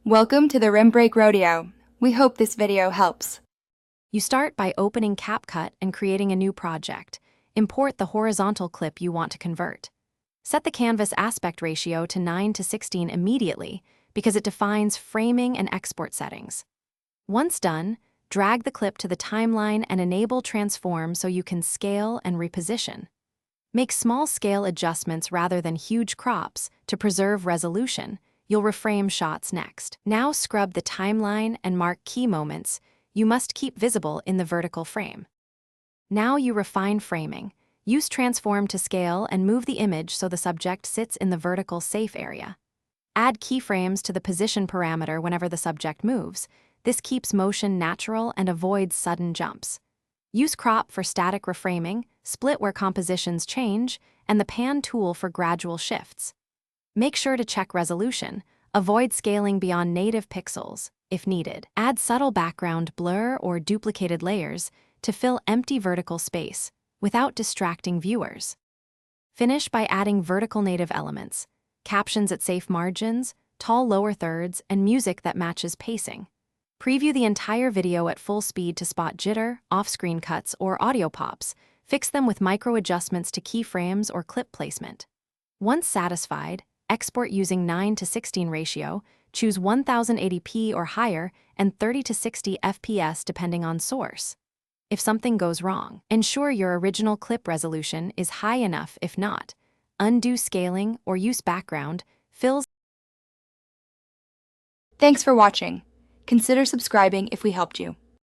Welcome to the Rim Break Rodeo. We hope this video helps. You start by opening Capcut and creating a new project. Import the horizontal clip you want to convert. Set the canvas aspect ratio to 9:16 immediately because it defines framing and export settings. Once done, drag the clip to the timeline and enable transform so you can scale and reposition. Make small scale adjustments rather than huge crops to preserve resolution. You'll reframe shots next. Now scrub the timeline and mark key moments you must keep visible in the vertical frame. Now you refine framing. Use transform to scale and move the image so the subject sits in the vertical safe area. Add keyframes to the position parameter whenever the subject moves. This keeps motion natural and avoids sudden jumps. Use crop for static reframing, split where compositions change, and the pan tool for gradual shifts. Make sure to check resolution. Avoid scaling beyond native pixels, if needed. Add subtle background blur or duplicated layers to fill empty vertical space without distracting viewers. Finish by adding vertical native elements, captions at safe margins, tall lower thirds, and music that matches pacing. Preview the entire video at full speed to spot jitter, off-screen cuts, or audio pops. Fix them with micro adjustments to keyframes or clip placement. Once satisfied, export using 9:16 ratio, choose 1080p or higher and 30-60 FPS depending on source. If something goes wrong, ensure your original clip resolution is high enough. If not, undo scaling or use background, fills. Thanks for watching. Consider subscribing if we helped you.